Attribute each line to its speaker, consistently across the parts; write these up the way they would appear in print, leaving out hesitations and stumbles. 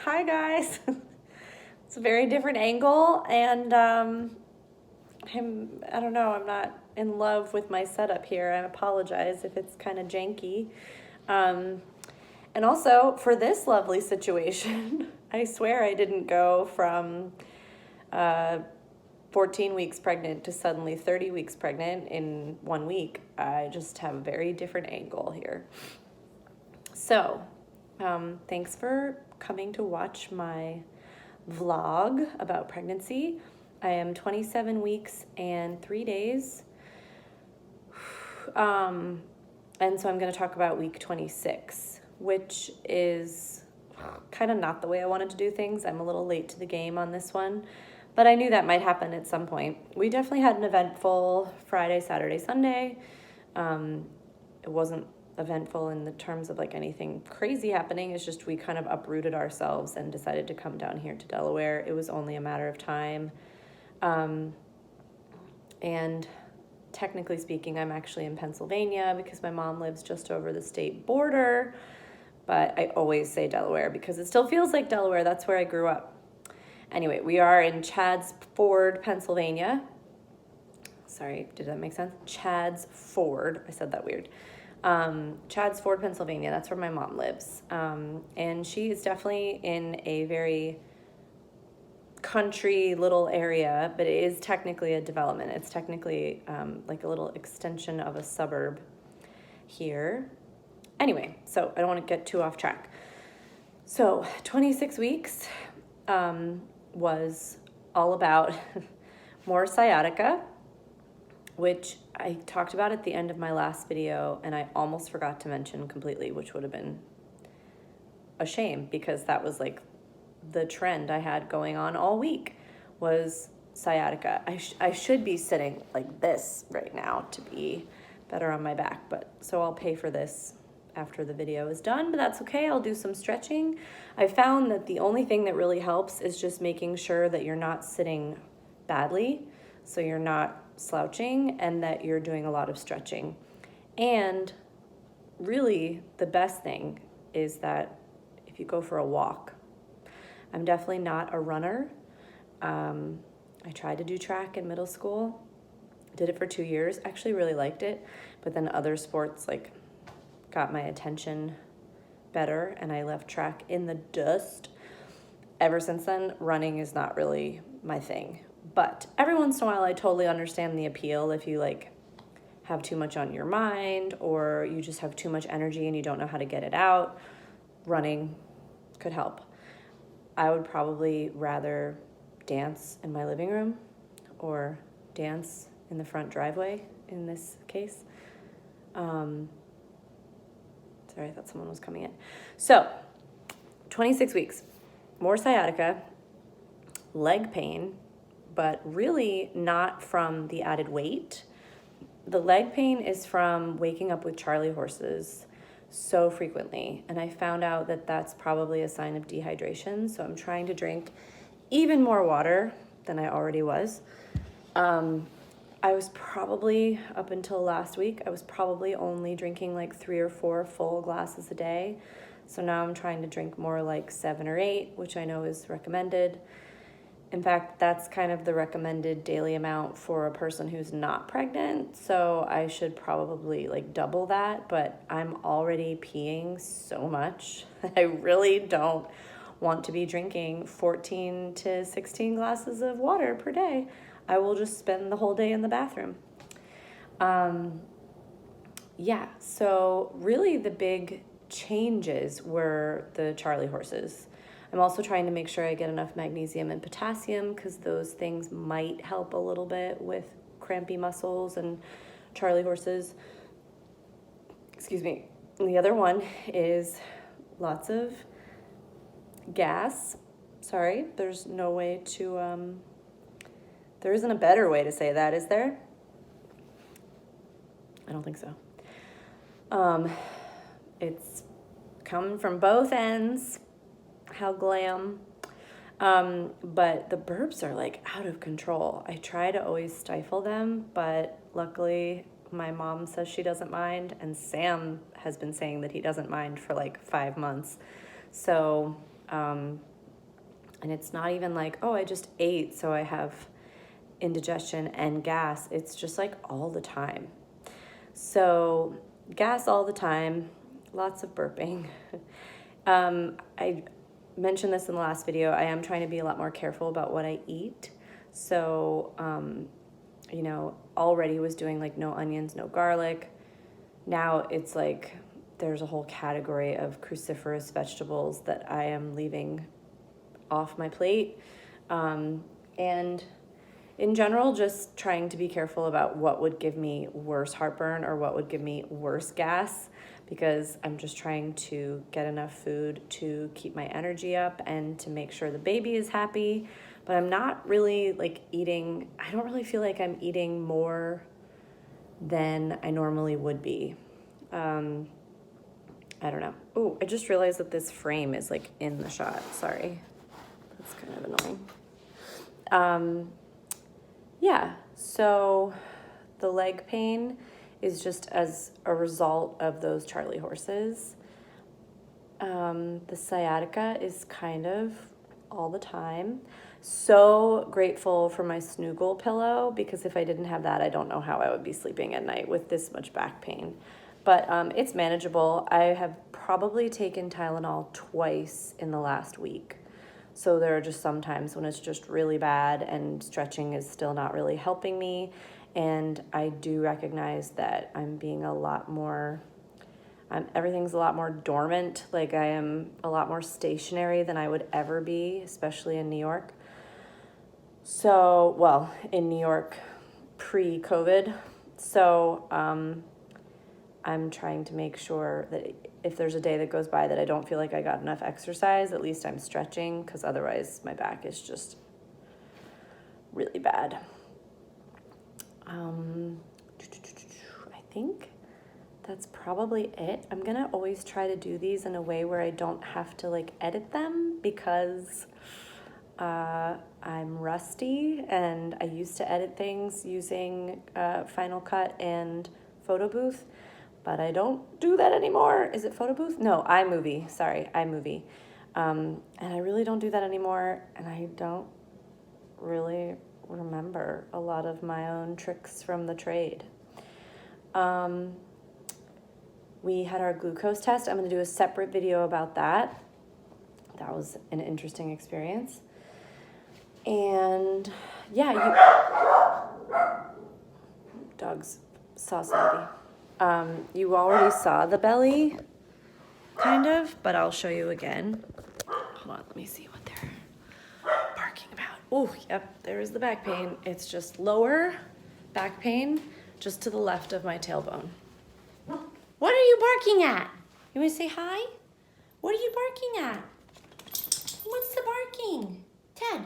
Speaker 1: Hi guys. It's a very different angle, and I don't know, I'm not in love with my setup here. I apologize if it's kind of janky. Um, and also for this lovely situation, I swear I didn't go from uh, 14 weeks pregnant to suddenly 30 weeks pregnant in 1 week. I just have a very different angle here. So, thanks for coming to watch my vlog about pregnancy. I am 27 weeks and 3 days. And so I'm going to talk about week 26, which is kind of not the way I wanted to do things. I'm a little late to the game on this one, but I knew that might happen at some point. We definitely had an eventful Friday, Saturday, Sunday. It wasn't eventful in the terms of like anything crazy happening. It's just we kind of uprooted ourselves and decided to come down here to Delaware. It was only a matter of time. And technically speaking, I'm actually in Pennsylvania because my mom lives just over the state border. But I always say Delaware because it still feels like Delaware. That's where I grew up. Anyway, we are in Chadds Ford, Pennsylvania. Sorry, did that make sense? Chadds Ford. I said that weird. Chadds Ford, Pennsylvania. That's where my mom lives. And she is definitely in a very country little area, but it is technically a development. It's technically like a little extension of a suburb here. Anyway, so I don't want to get too off track. So 26 weeks was all about more sciatica, which I talked about at the end of my last video, and I almost forgot to mention completely, which would have been a shame because that was like the trend I had going on all week was sciatica. I should be sitting like this right now to be better on my back, but so I'll pay for this after the video is done, but that's okay. I'll do some stretching. I found that the only thing that really helps is just making sure that you're not sitting badly, so you're not slouching, and that you're doing a lot of stretching. And really the best thing is that if you go for a walk. I'm definitely not a runner. I tried to do track in middle school, did it for 2 years, actually really liked it, but then other sports like got my attention better and I left track in the dust. Ever since then, running is not really my thing. But every once in a while, I totally understand the appeal if you like have too much on your mind or you just have too much energy and you don't know how to get it out. Running could help. I would probably rather dance in my living room or dance in the front driveway in this case. Sorry, I thought someone was coming in. So, 26 weeks, more sciatica, leg pain, but really not from the added weight. The leg pain is from waking up with Charlie horses so frequently, and I found out that that's probably a sign of dehydration, so I'm trying to drink even more water than I already was. I was probably, up until last week, I was probably only drinking like 3 or 4 full glasses a day, so now I'm trying to drink more like 7 or 8, which I know is recommended. In fact, that's kind of the recommended daily amount for a person who's not pregnant, so I should probably like double that, but I'm already peeing so much. I really don't want to be drinking 14 to 16 glasses of water per day. I will just spend the whole day in the bathroom. So really the big changes were the Charlie horses. I'm also trying to make sure I get enough magnesium and potassium because those things might help a little bit with crampy muscles and Charlie horses. Excuse me. And the other one is lots of gas. Sorry, there's no way to, there isn't a better way to say that, is there? I don't think so. It's coming from both ends. How glam. But the burps are like out of control. I try to always stifle them, but luckily my mom says she doesn't mind, and Sam has been saying that he doesn't mind for like 5 months. So And it's not even like, oh, I just ate, so I have indigestion and gas. It's just like all the time. So gas all the time, lots of burping. I mentioned this in the last video. I am trying to be a lot more careful about what I eat. So, you know, already was doing like no onions, no garlic. Now it's like there's a whole category of cruciferous vegetables that I am leaving off my plate. And in general, just trying to be careful about what would give me worse heartburn or what would give me worse gas, because I'm just trying to get enough food to keep my energy up and to make sure the baby is happy. But I'm not really like eating, I don't really feel like I'm eating more than I normally would be. I don't know. Oh, I just realized that this frame is like in the shot. Sorry. That's kind of annoying. Yeah, so the leg pain is just as a result of those Charlie horses. The sciatica is kind of all the time. So grateful for my Snuggle pillow, because if I didn't have that, I don't know how I would be sleeping at night with this much back pain. But it's manageable. I have probably taken Tylenol twice in the last week. So there are just some times when it's just really bad and stretching is still not really helping me. And I do recognize that I'm being a lot more, everything's a lot more dormant. Like I am a lot more stationary than I would ever be, especially in New York. So, well, in New York pre-COVID. So I'm trying to make sure that if there's a day that goes by that I don't feel like I got enough exercise, at least I'm stretching, because otherwise my back is just really bad. I think that's probably it. I'm gonna always try to do these in a way where I don't have to like edit them, because I'm rusty and I used to edit things using Final Cut and Photo Booth. But I don't do that anymore. Is it Photo Booth? No, iMovie. Sorry, iMovie. And I really don't do that anymore. And I don't really remember a lot of my own tricks from the trade. We had our glucose test. I'm going to do a separate video about that. That was an interesting experience. And yeah, dogs saw somebody. You already saw the belly, kind of, but I'll show you again. Hold on, let me see what they're barking about. Oh, yep, there's the back pain. It's just lower back pain, just to the left of my tailbone. What are you barking at? You want to say hi? What are you barking at? What's the barking? Ted,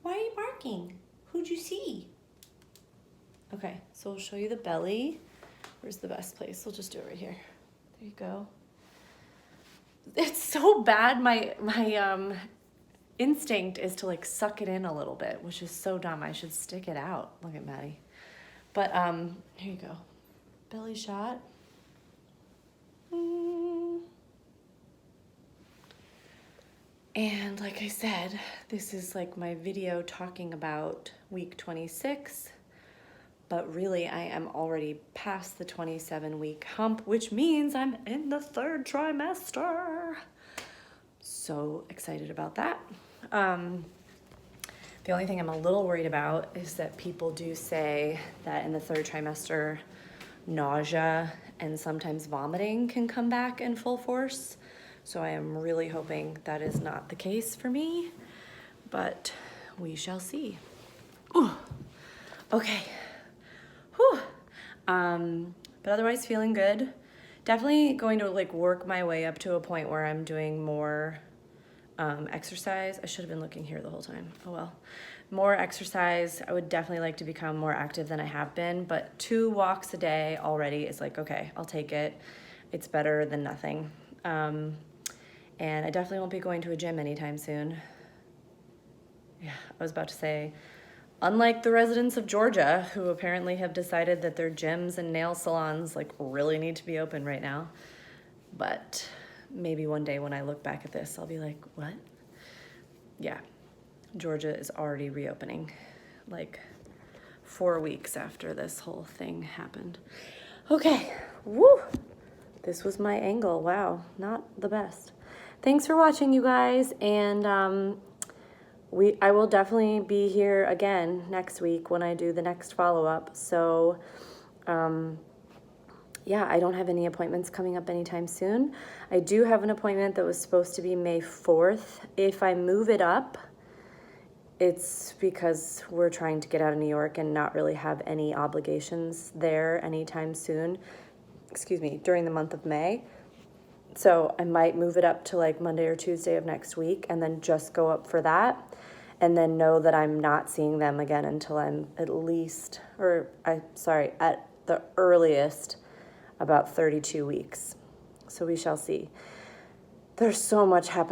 Speaker 1: why are you barking? Who'd you see? Okay, so we'll show you the belly. Where's the best place? We'll just do it right here. There you go. It's so bad. My instinct is to like suck it in a little bit, which is so dumb. I should stick it out. Look at Maddie. But here you go. Belly shot. And like I said, this is like my video talking about week 26. But really, I am already past the 27-week hump, which means I'm in the 3rd trimester. So excited about that. The only thing I'm a little worried about is that people do say that in the 3rd trimester, nausea and sometimes vomiting can come back in full force. So I am really hoping that is not the case for me, but we shall see. Ooh. Okay. Whew. But otherwise feeling good. Definitely going to like work my way up to a point where I'm doing more exercise. I should have been looking here the whole time. Oh well. More exercise. I would definitely like to become more active than I have been, but 2 walks a day already is like, okay, I'll take it. It's better than nothing. And I definitely won't be going to a gym anytime soon. Yeah, I was about to say, unlike the residents of Georgia, who apparently have decided that their gyms and nail salons like really need to be open right now. But maybe one day when I look back at this, I'll be like, what? yeah, Georgia is already reopening, like 4 weeks after this whole thing happened. Okay, woo! This was my angle. Wow, not the best. Thanks for watching, you guys, and I will definitely be here again next week when I do the next follow-up. So, yeah, I don't have any appointments coming up anytime soon. I do have an appointment that was supposed to be May 4th. If I move it up, it's because we're trying to get out of New York and not really have any obligations there anytime soon, during the month of May. So I might move it up to like Monday or Tuesday of next week and then just go up for that, and then know that I'm not seeing them again until I'm at the earliest, about 32 weeks. So we shall see. There's so much happening.